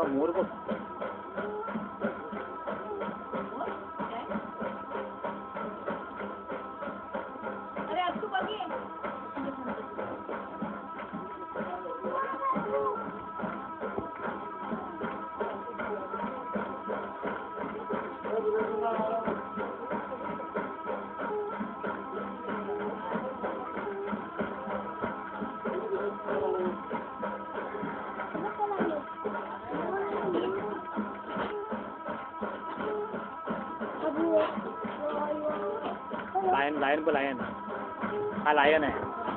मोर बघ. लायन पण लायन. हा लायन आहे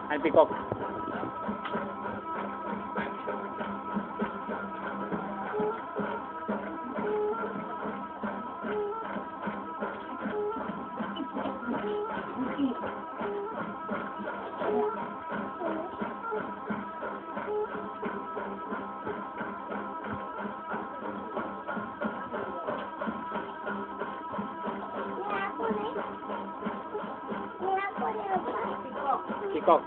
आणि पिकॉक. Peacock.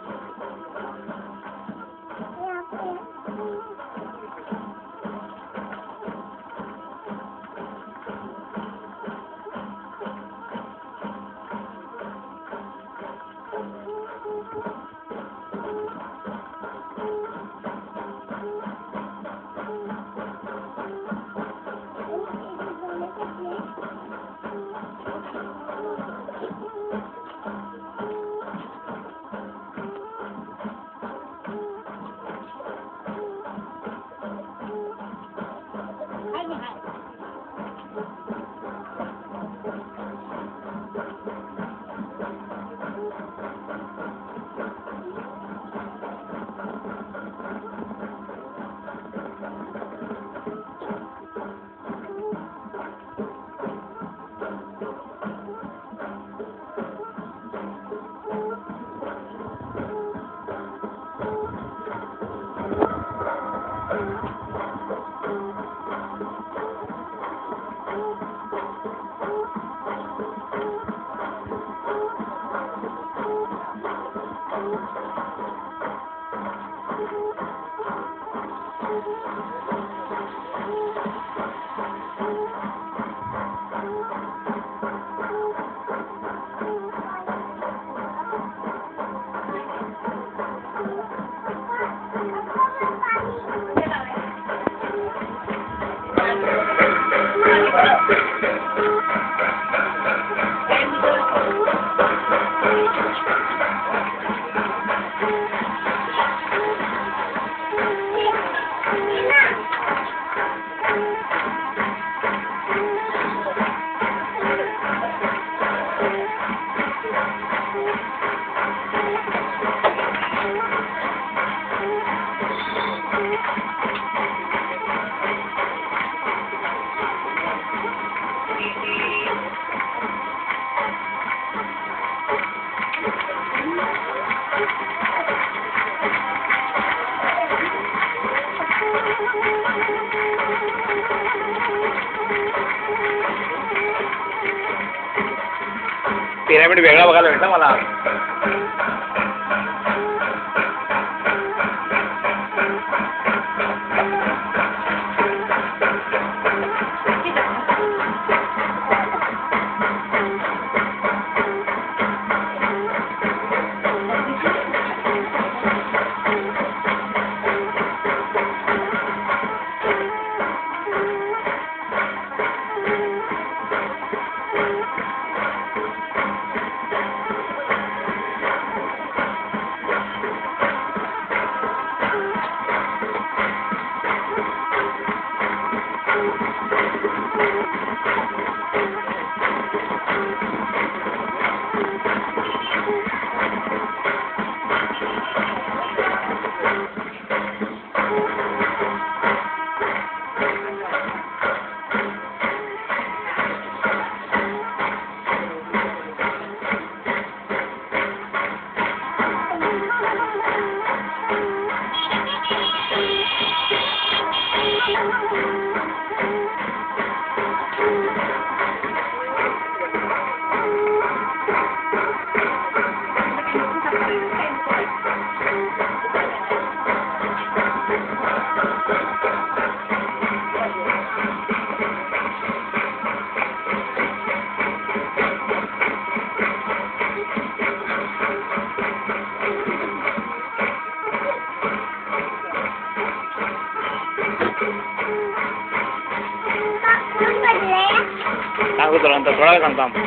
पिरामिड वेगळा बघायला भेटला मला. थोडा वेळ सांगतो आम्ही.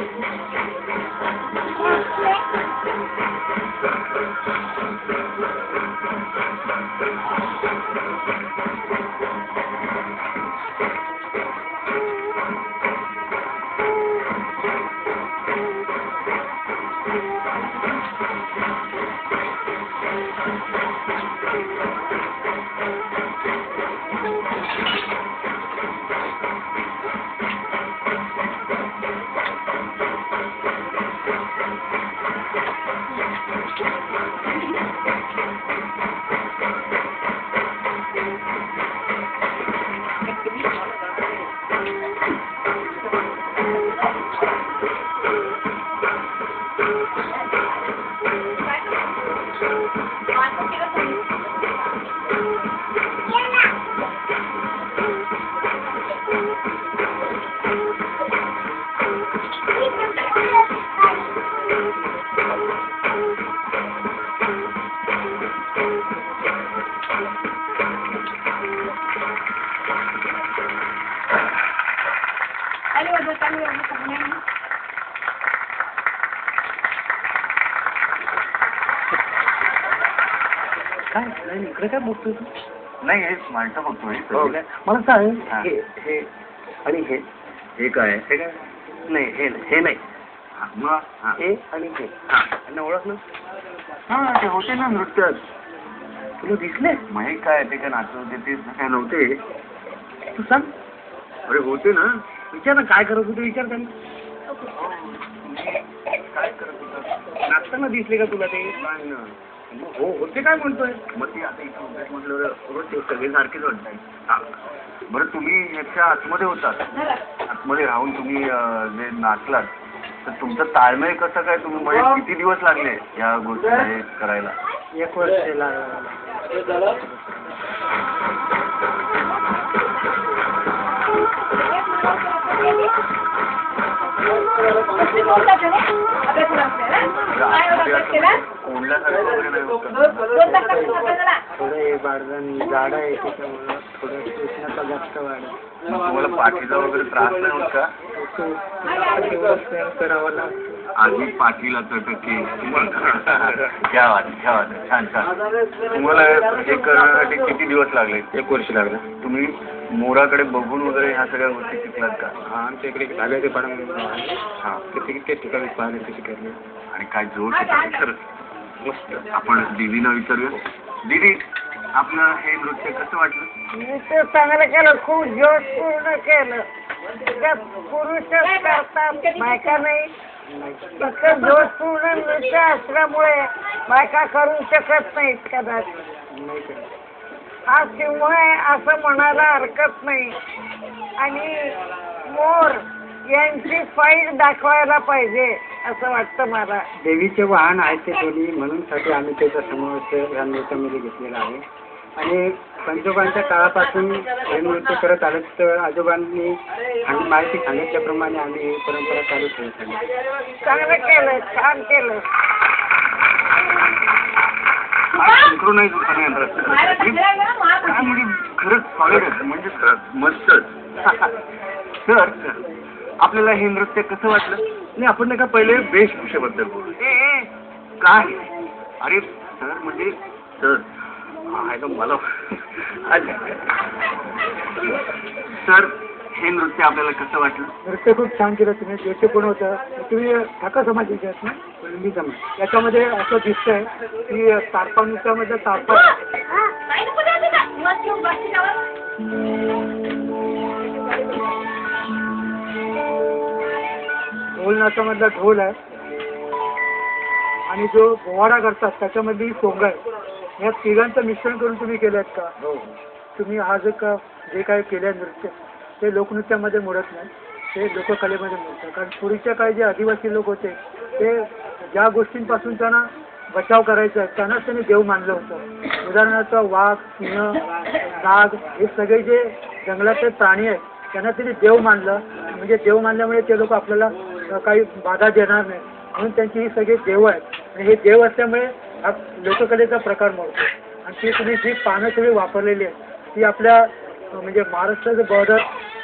काय नाही इकडे काय बघतोय तू? नाही हे माणसं बघतोय. मला सांग हे हे आणि हे हे काय हे काय नाही हे नाही मग हे आणि हे यांना ओळखलं? हा ते होते ना नृत्यात. तुला दिसले? माही काय ते काय नाचत होते ते काय नव्हते. तू सांग. अरे होते ना. विचार ना काय करत होते विचार त्यांना. काय करत होता? नाचताना दिसले का तुला ते? नाही ना. हो होते काय म्हणतोय? मग ती आता इथे उभ्यात म्हटलं रोज ते सगळे सारखेच वाटताय. बरं तुम्ही याच्या आतमध्ये होतात. आतमध्ये राहून तुम्ही जे नाचलात तर तुमचं ताळमेळ कसं काय तुम्ही म्हणजे किती दिवस लागले या गोष्टी हे करायला? 1 वर्ष लागलं. कोंडल्यासारखं वगैरे नाही होत. थोडं हे बाळगण जाड आहे त्याच्यामुळे थोडं उष्णता जास्त वाढत. तुम्हाला पाठीचा वगैरे त्रास नाही होत का? करावं लागतं. आधी पाठीला चटके घ्यावा छान छान. तुम्हाला हे करण्यासाठी किती दिवस लागले? 1 वर्ष लागलं. तुम्ही मोराकडे बघून वगैरे ह्या सगळ्या गोष्टी शिकलात का? हा आमच्या इकडे धाब्याचे पाडा हा किती ठिकाणी पाहिले ते शिकले. आणि काय जोर खरंच मस्त. आपण दीदीला विचारूया. दीदी आपलं हे नृत्य कसं वाटलं? नृत्य चांगलं केलं. खूप जोशपूर्ण केलं. पुरुषच करतात बायका नाही. फक्त जोशपूर्ण नृत्य असल्यामुळे बायका करू शकत नाहीत कदाचित. हा सिंह आहे असं म्हणायला हरकत नाही. आणि मोर यांची फाईट दाखवायला पाहिजे असं वाटतं मला. देवीचे वाहन आहे ते दोन्ही म्हणून साठी आम्ही त्याचा समावेश या नृत्यामध्ये घेतलेला आहे. आणि पंजोबांच्या काळापासून हे नृत्य करत आलं तर आजोबांनी माहिती सांगितल्याप्रमाणे आम्ही ही परंपरा चालू ठेवत आहोत. चांगलं केलं. छान केलं. सिंक्रोनाइज होताना काय म्हणजे खरंच सॉलिड आहे. म्हणजे मस्तच. सर आपल्याला हे नृत्य कसं वाटलं? नाही आपण नाही का पहिले वेशभूषेबद्दल बोलू. काय अरे सर म्हणजे सर आहे ना मला सर हे नृत्य आपल्याला कसं वाटलं? नृत्य खूप छान केलं तुम्ही. जोशी कोण होतं? तुम्ही ठाकर समाजाचे आहेत ना? हिंदी समाज. याच्यामध्ये असं दिसतंय की तारपा नृत्यामध्ये तारपा ढोल नाचामधला ढोल आहे आणि जो पोवाडा करतात त्याच्यामधली सोंग आहे. या तिघांचं मिश्रण करून तुम्ही केलं का? तुम्ही हा जे काय केलं नृत्य ते लोकनृत्यामध्ये मोडत नाही. ते लोककलेमध्ये मोडतं. कारण पूर्वीच्या काळी जे आदिवासी लोक होते ते ज्या गोष्टींपासून त्यांना बचाव करायचा त्यांनाच त्यांनी देव मानलं होतं. उदाहरणार्थ वाघ, सिंह, नाग हे सगळे जे जंगलातले प्राणी आहेत त्यांना त्यांनी देव मानलं. म्हणजे देव मानल्यामुळे ते लोक आपल्याला काही बाधा देणार नाही म्हणून त्यांची ही सगळे देव आहेत. आणि हे देव असल्यामुळे हा लोककलेचा प्रकार मोडतो. आणि ती तुम्ही जी पानं सगळी वापरलेली आहेत ती आपल्या म्हणजे महाराष्ट्राचं बॉर्डर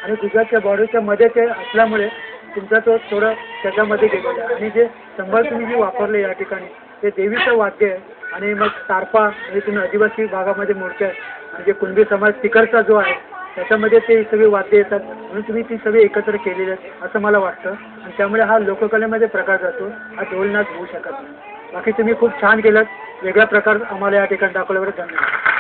आणि गुजरातच्या बॉर्डरच्या मध्ये ते असल्यामुळे तुमचा तो थोडं त्याच्यामध्ये गेलेला आहे. आणि जे संबळ तुम्ही जे वापरले या ठिकाणी ते देवीचं वाद्य आहे. आणि मग तारपा म्हणजे तुम्ही आदिवासी भागामध्ये मूर्त्या म्हणजे कुणबी समाज तिकडचा जो आहे त्याच्यामध्ये ते सगळी वाद्य येतात म्हणून तुम्ही ती सगळी एकत्र केलेली आहेत असं मला वाटतं. आणि त्यामुळे हा लोककलेमध्ये प्रकार जातो, हा ढोलनाच होऊ शकत नाही. बाकी तुम्ही खूप छान केलं, वेगळा प्रकार आम्हाला या ठिकाणी दाखवल्याबद्दल धन्यवाद.